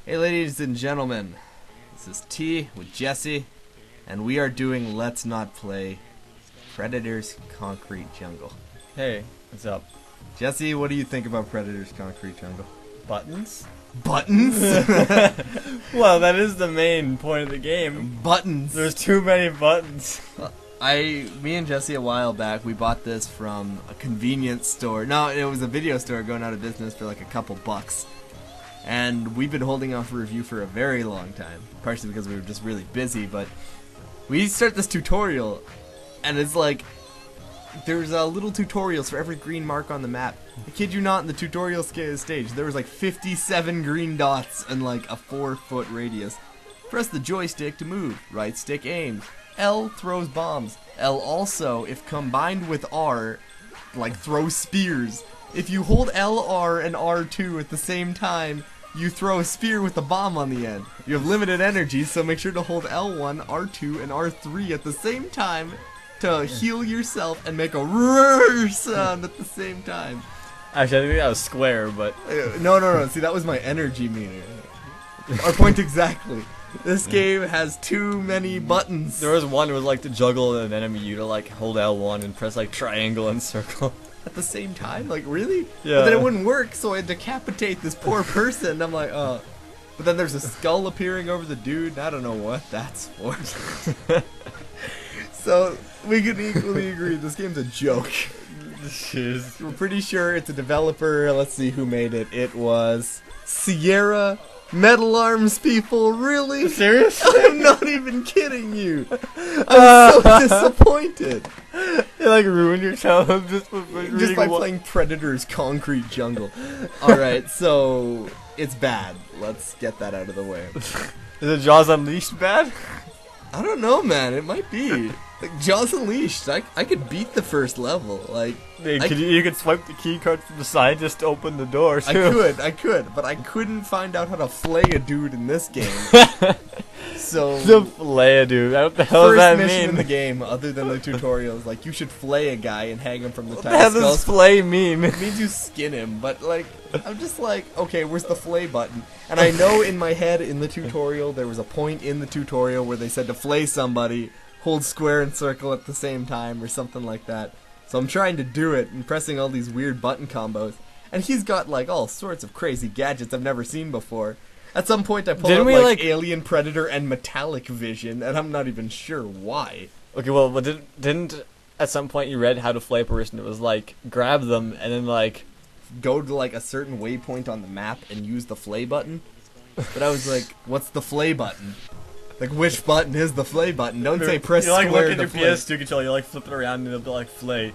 Hey ladies and gentlemen, this is T with Jesse, and we are doing Let's Not Play Predator's Concrete Jungle. Hey, what's up? Jesse, what do you think about Predator's Concrete Jungle? Buttons? Buttons? Well, that is the main point of the game. Buttons! There's too many buttons. Me and Jesse a while back, we bought this from a convenience store. No, it was a video store going out of business for like a couple bucks. And we've been holding off a review for a very long time. Partially because we were just really busy, but we start this tutorial, and it's like, there's little tutorials for every green mark on the map. I kid you not, in the tutorial stage, there was like 57 green dots and like a 4-foot radius. Press the joystick to move. Right stick aims. L throws bombs. L also, if combined with R, like throws spears. If you hold L, R, and R2 at the same time, you throw a spear with a bomb on the end. You have limited energy, so make sure to hold L1, R2, and R3 at the same time to heal yourself and make a roar sound at the same time. Actually, I think that was square, but... No. See, that was my energy meter. Our point exactly. This game has too many buttons. There was one that was like to juggle an enemy, you to like hold L1 and press like triangle and circle. At the same time? Like, really? Yeah. But then it wouldn't work, so I decapitate this poor person. I'm like, oh. But then there's a skull appearing over the dude. I don't know what that's for. So, we can equally agree this game's a joke. We're pretty sure it's a developer. Let's see who made it. It was Sierra Metal Arms people. Really? Seriously? I'm not even kidding you. I'm so disappointed. You like ruined your childhood just by playing Predator's Concrete Jungle. Alright, so it's bad. Let's get that out of the way. Is it Jaws Unleashed bad? I don't know, man. It might be. Like, Jaws Unleashed, I could beat the first level. Like, you could swipe the key card from the side just to open the door, too. I could, but I couldn't find out how to flay a dude in this game. So, to flay a dude, what the hell does that first mission mean? in the game, other than the tutorials, like, you should flay a guy and hang him from the What top. the hell does flay mean? It means you skin him, but like, I'm just like, okay, where's the flay button? And I know in my head in the tutorial, there was a point in the tutorial where they said to flay somebody, hold square and circle at the same time or something like that. So I'm trying to do it and pressing all these weird button combos. And he's got like all sorts of crazy gadgets I've never seen before. At some point I pulled up like Alien, Predator, and Metallic Vision, and I'm not even sure why. Okay, well, didn't at some point you read how to flay a person? It was like, grab them and then like... go to like a certain waypoint on the map and use the flay button. But I was like, what's the flay button? Like, which button is the flay button? Don't say press square to flay. You like look at your PS2 controller, you like flip it around and it'll be like flay.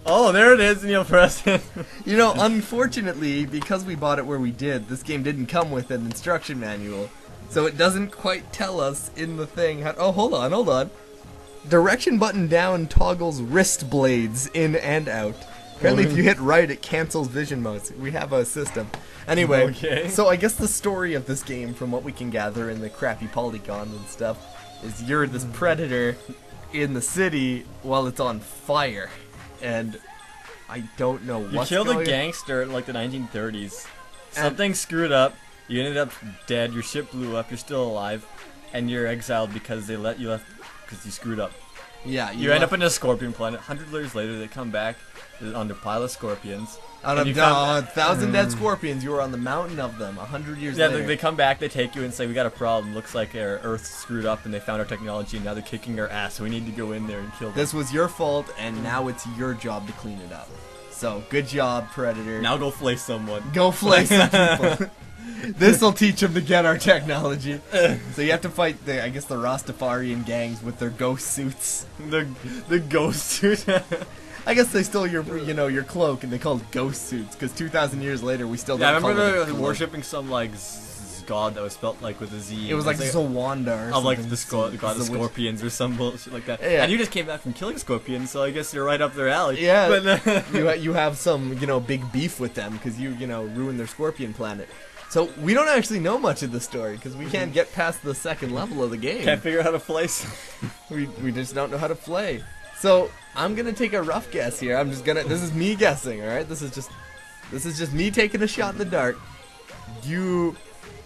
Oh, there it is, and you'll press it. You know, unfortunately, because we bought it where we did, this game didn't come with an instruction manual. So it doesn't quite tell us in the thing how... Oh, hold on. Direction button down toggles wrist blades in and out. Apparently, if you hit right, it cancels vision modes. We have a system. Anyway, okay. So I guess the story of this game, from what we can gather in the crappy polygon and stuff, is you're this predator in the city while it's on fire. And I don't know what's going on. You killed a gangster in like the 1930s. Something screwed up. You ended up dead. Your ship blew up. You're still alive, and you're exiled because they let you left because you screwed up. Yeah, you end up in a scorpion planet. 100 years later, they come back on their pile of scorpions. Out of 1,000 dead scorpions, you were on the mountain of them 100 years later. Yeah, they come back, they take you and say, we got a problem. Looks like our Earth's screwed up and they found our technology and now they're kicking our ass, so we need to go in there and kill them. This was your fault, and now it's your job to clean it up. So, good job, Predator. Now go flay someone. Go flay some people. This'll teach them to get our technology. So you have to fight I guess the Rastafarian gangs with their ghost suits. The ghost suit. I guess they stole your cloak and they called it ghost suits because 2,000 years later we still don't I call it remember a cloak. worshipping some like god that was spelled like with a Z. It was like Zawanda or something. Of like the god of scorpions or some bullshit like that. Yeah. And you just came back from killing scorpions, so I guess you're right up their alley. Yeah. But you have some big beef with them because you ruined their scorpion planet. So we don't actually know much of the story because we can't get past the second level of the game. Can't figure out how to flay. We just don't know how to flay. So I'm gonna take a rough guess here. This is me guessing, all right? This is just me taking a shot in the dark. You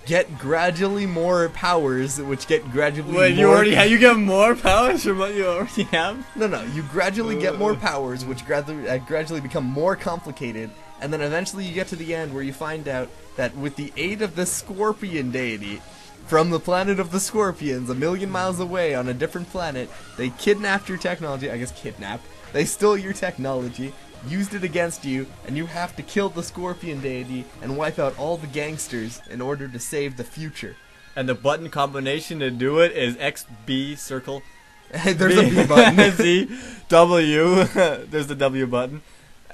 get gradually more powers, which get gradually Wait, more... you get more powers from what you already have? No, you gradually get more powers, which gradually become more complicated, and then eventually you get to the end where you find out that with the aid of the Scorpion deity, from the planet of the Scorpions, 1,000,000 miles away on a different planet, they kidnapped your technology. I guess kidnapped. They stole your technology, used it against you, and you have to kill the Scorpion deity and wipe out all the gangsters in order to save the future. And the button combination to do it is X, B, circle. There's a B button. Z, W. There's the W button.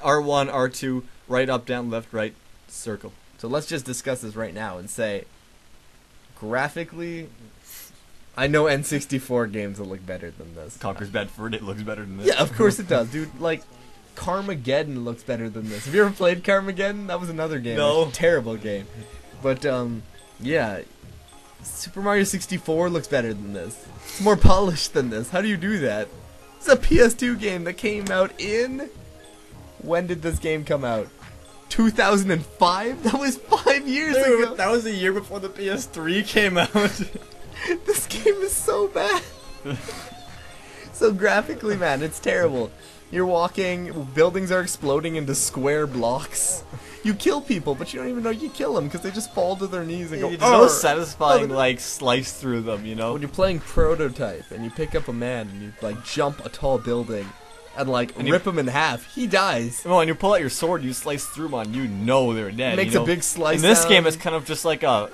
R1, R2, right, up, down, left, right, circle. So let's just discuss this right now and say, graphically, I know N64 games will look better than this. Conker's Bad Fur Day looks better than this. Yeah, of course it does, dude. Like, Carmageddon looks better than this. Have you ever played Carmageddon? That was another game. No. Terrible game. But, yeah. Super Mario 64 looks better than this. It's more polished than this. How do you do that? It's a PS2 game that came out in... When did this game come out? 2005? That was 5 years ago. That was the year before the PS3 came out. This game is so bad. So graphically, man, it's terrible. You're walking, buildings are exploding into square blocks. You kill people, but you don't even know you kill them because they just fall to their knees and go, It's so "Arr!" satisfying, like, slice through them, you know? When you're playing Prototype and you pick up a man and you, like, jump a tall building and, like, rip him in half, he dies. Well, when you pull out your sword, you slice through them on, you know they're dead. It makes you know? a big slice In this sound. game, it's kind of just like a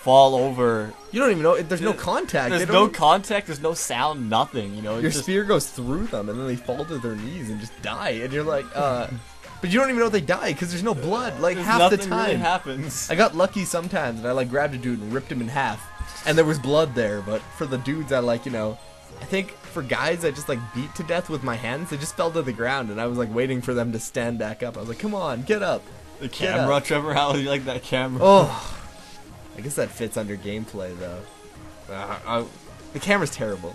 fall over. You don't even know, there's no contact. There's no contact, there's no sound, nothing, you know? Your spear goes through them and then they fall to their knees and just die. And you're like, But you don't even know they die because there's no blood. Like, half the time. Nothing really happens. I got lucky sometimes and I, like, grabbed a dude and ripped him in half. And there was blood there, but for the dudes, I, like, you know... I think for guys, I just, like, beat to death with my hands. They just fell to the ground and I was, like, waiting for them to stand back up. I was like, come on, get up. The camera, Trevor, how do you like that camera? Oh. I guess that fits under gameplay, though. The camera's terrible.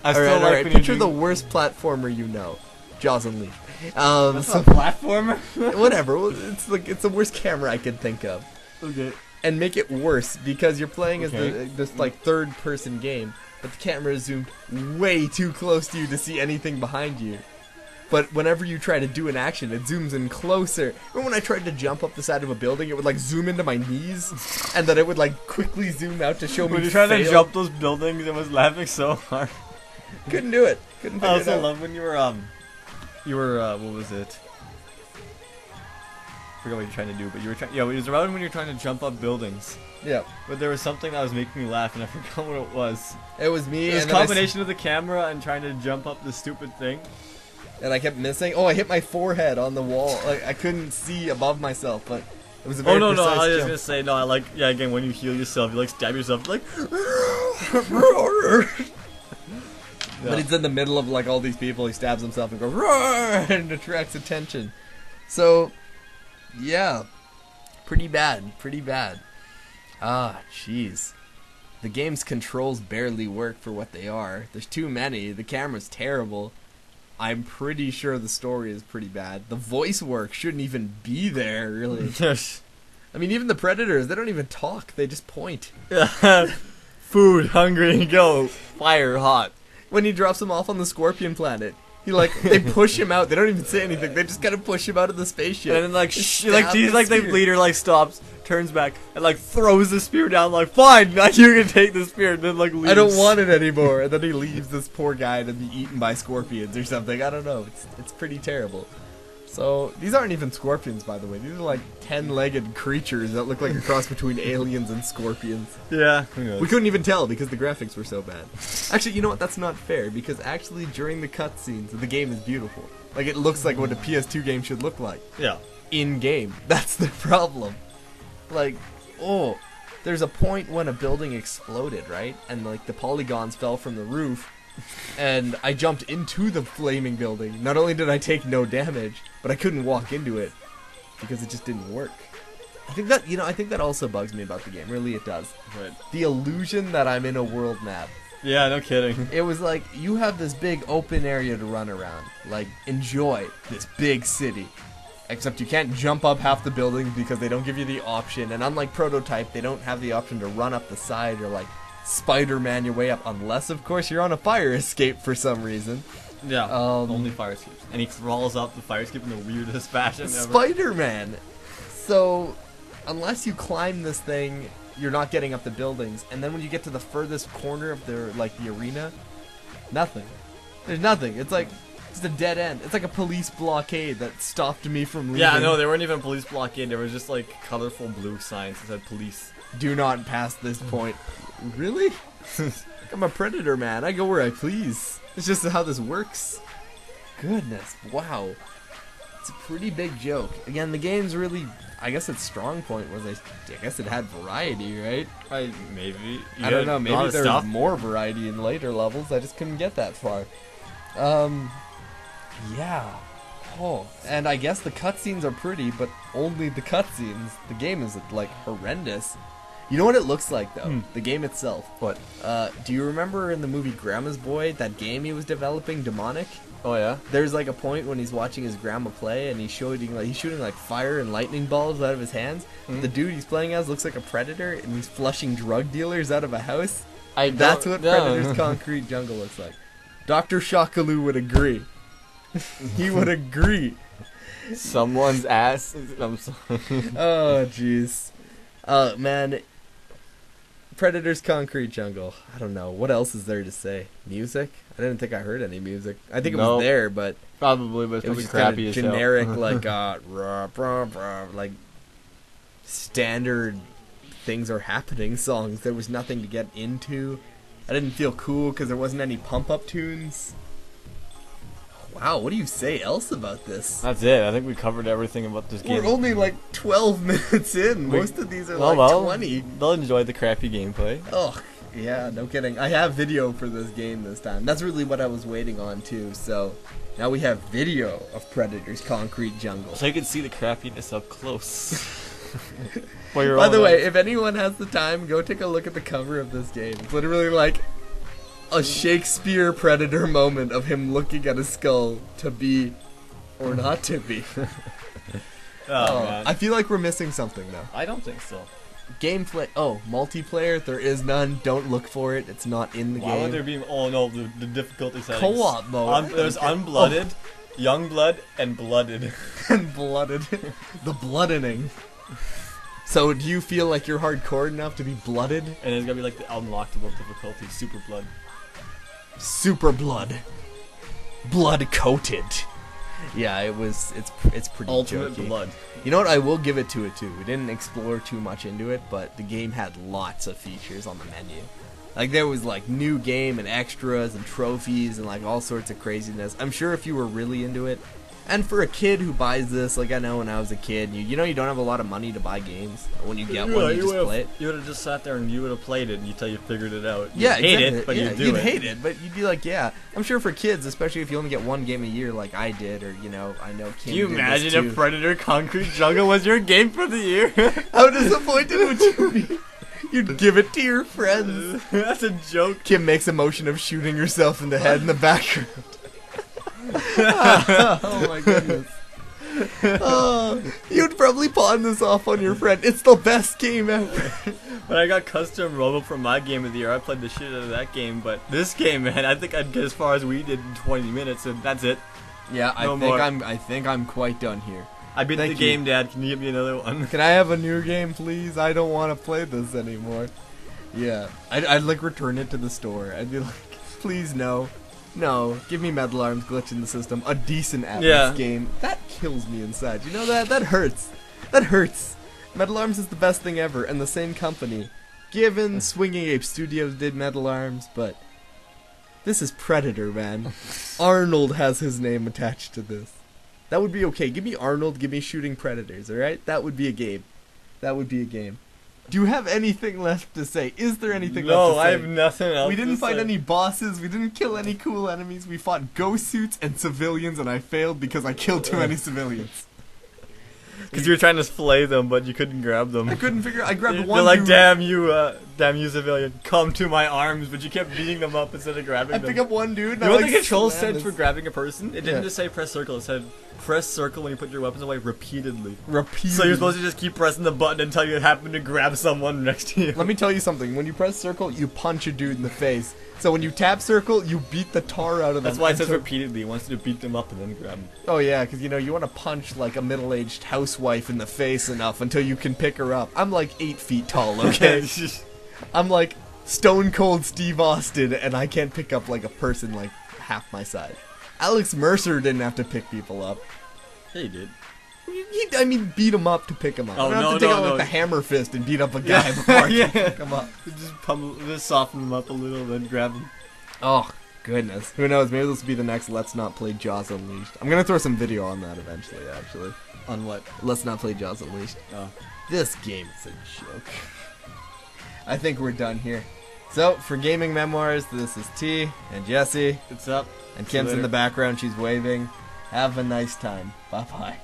I still Alright, like alright. when you Picture do- the worst platformer you know. Jaws Unleashed. That's a platformer? Whatever. Well, it's like it's the worst camera I could think of. Okay. And make it worse because you're playing as Okay. this like third-person game, but the camera is zoomed way too close to you to see anything behind you. But whenever you try to do an action, it zooms in closer. Remember when I tried to jump up the side of a building, it would like zoom into my knees, and then it would like quickly zoom out to show me. When you tried to fail. jump those buildings, I was laughing so hard. Couldn't do it. Couldn't I figure it also out. love when you were, what was it? I forgot what you were trying to do, but you were trying, yeah, it was around when you were trying to jump up buildings. Yeah. But there was something that was making me laugh, and I forgot what it was. It was me. It was a and then combination of the camera and trying to jump up this stupid thing. and I kept missing. Oh, I hit my forehead on the wall. Like I couldn't see above myself, but it was a very Oh no, precise I was just jump. gonna say, no, I like, yeah, again, when you heal yourself, you like stab yourself, like. But he's in the middle of like all these people. He stabs himself and goes roar and attracts attention. So, yeah, pretty bad, pretty bad. Ah, jeez. The game's controls barely work for what they are. There's too many. The camera's terrible. I'm pretty sure the story is pretty bad. The voice work shouldn't even be there, really. I mean, even the predators, they don't even talk. They just point. Food, hungry, go. Fire, hot. When he drops him off on the Scorpion planet, they push him out. They don't even say anything. They just kind of push him out of the spaceship. And then like, Just like stab he's like the spear. leader, like stops, turns back, and like throws the spear down. Like, fine, like you can take the spear, and then like leaves. I don't want it anymore. And then he leaves this poor guy to be eaten by scorpions or something. I don't know. It's pretty terrible. So these aren't even scorpions, by the way. These are like 10-legged creatures that look like a cross between aliens and scorpions. Yeah. We couldn't even tell because the graphics were so bad. Actually, you know what? That's not fair because actually during the cutscenes, the game is beautiful. Like it looks like what a PS2 game should look like. Yeah. In game. That's the problem. Like, oh, there's a point when a building exploded, right? And like the polygons fell from the roof. And I jumped into the flaming building. Not only did I take no damage, but I couldn't walk into it because it just didn't work. I think that also bugs me about the game. Really, it does. Right. The illusion that I'm in a world map. Yeah, no kidding. It was like you have this big open area to run around. Like enjoy this big city. Except you can't jump up half the building because they don't give you the option. And unlike Prototype, they don't have the option to run up the side or like Spider-Man your way up, unless of course you're on a fire escape for some reason. Yeah, only fire escapes. And he crawls up the fire escape in the weirdest fashion ever. Spider-Man! So, unless you climb this thing, you're not getting up the buildings. And then when you get to the furthest corner of the arena, nothing. There's nothing. It's like just a dead end. It's like a police blockade that stopped me from leaving. Yeah, no, they weren't even police blockade. There was just like colorful blue signs that said police. Do not pass this point. Really? I'm a predator, man. I go where I please. It's just how this works. Goodness, wow. It's a pretty big joke. Again, the game's really, I guess its strong point was, I guess it had variety, right? Maybe. I don't know, maybe there was more variety in later levels, I just couldn't get that far. Yeah. Oh, and I guess the cutscenes are pretty, but only the cutscenes. The game is, like, horrendous. You know what it looks like, though? The game itself. What? Do you remember in the movie Grandma's Boy, that game he was developing, Demonic? Oh, yeah? There's, like, a point when he's watching his grandma play, and he's shooting, like, fire and lightning balls out of his hands. The dude he's playing as looks like a predator, and he's flushing drug dealers out of a house. That's what Predator's Concrete Jungle looks like. Dr. Shockaloo would agree. He would agree. Someone's ass. I'm sorry. Oh, jeez. Man... Predator's Concrete Jungle. I don't know. What else is there to say? Music? I didn't think I heard any music. I think it was there, but... Probably, but it was just crappy as generic, like, rah, rah, rah, like, standard things are happening songs. There was nothing to get into. I didn't feel cool because there wasn't any pump-up tunes. Wow, what do you say else about this? That's it. I think we covered everything about this game. We're only like 12 minutes in. Most of these are like 20. They'll enjoy the crappy gameplay. Oh, yeah, no kidding. I have video for this game this time. That's really what I was waiting on, too. So, now we have video of Predator's Concrete Jungle. So you can see the crappiness up close. By the way, if anyone has the time, go take a look at the cover of this game. It's literally like a Shakespeare Predator moment of him looking at a skull to be or not to be. Man. I feel like we're missing something, though. I don't think so. Gameplay. Oh, multiplayer. There is none. Don't look for it. It's not in the game. Why would there be? Oh no, the difficulty settings. Co-op mode. There's unblooded, young blood, and blooded. And blooded. The bloodening. So, do you feel like you're hardcore enough to be blooded? And it's gonna be like the unlockable difficulty, super blood. Super blood. Blood coated. Yeah, it's pretty Ultimate jokey. blood. You know what? I will give it to it too. We didn't explore too much into it, but the game had lots of features on the menu. Like there was like new game and extras and trophies and like all sorts of craziness. I'm sure if you were really into it, and for a kid who buys this, like I know when I was a kid, you know you don't have a lot of money to buy games. When you get one, you just play it. You would have just sat there and you would have played it until you figured it out. You'd Yeah, hate exactly. it, but yeah, you'd do you'd it. hate it, but you'd be like, yeah. I'm sure for kids, especially if you only get one game a year, like I did, or I know Kim. Can you did imagine this if too. Predator Concrete Jungle was your game for the year? How disappointed would you be? You'd give it to your friends. That's a joke. Kim makes a motion of shooting herself in the head in the background. Oh my goodness. You'd probably pawn this off on your friend. It's the best game ever. When I got custom Robo for my game of the year, I played the shit out of that game. But this game, man, I think I'd get as far as we did in 20 minutes, and that's it. Yeah, No more. I think I'm quite done here. I beat Thank the game, Dad. Can you give me another one? Can I have a new game, please? I don't want to play this anymore. Yeah, I'd like return it to the store. I'd be like, please no. No, give me Metal Arms Glitch in the System, a decent Atlas game. That kills me inside. You know that? That hurts. That hurts. Metal Arms is the best thing ever, and the same company. Given Swinging Ape Studios did Metal Arms, but this is Predator, man. Arnold has his name attached to this. That would be okay. Give me Arnold, give me shooting predators, alright? That would be a game. That would be a game. Do you have anything left to say? Is there anything left to say? No, I have nothing else. We didn't to fight say. any bosses, we didn't kill any cool enemies, we fought ghost suits and civilians, and I failed because I killed too many civilians. Because you were trying to slay them, but you couldn't grab them. I couldn't figure I grabbed They're one like, dude. damn you, damn you civilian, come to my arms, but you kept beating them up instead of grabbing I them. pick up one dude. And You know I, what the control slam said his- for grabbing a person? It didn't Yeah. just say press circle, it said press circle when you put your weapons away repeatedly. Repeat. So you're supposed to just keep pressing the button until you happen to grab someone next to you. Let me tell you something. When you press circle, you punch a dude in the face. So when you tap circle, you beat the tar out of them. That's why it says until- repeatedly. It wants you to beat them up and then grab them. Oh yeah, because you know you want to punch like a middle-aged housewife in the face enough until you can pick her up. I'm like 8 feet tall, okay? I'm like Stone Cold Steve Austin, and I can't pick up like a person like half my size. Alex Mercer didn't have to pick people up. Yeah, you did. I mean, beat him up to pick him up. Oh, I don't have no, to take no, out no. like the hammer fist and beat up a guy before I Yeah. can pick him up. Just soften them up a little, then grab them. Oh, goodness. Who knows? Maybe this will be the next Let's Not Play Jaws Unleashed. I'm going to throw some video on that eventually, actually. On what? Let's Not Play Jaws Unleashed. Oh. This game is a joke. I think we're done here. So, for Gaming Memoirs, this is T and Jesse. It's up. And See you Kim's in later. the background. She's waving. Have a nice time. Bye-bye.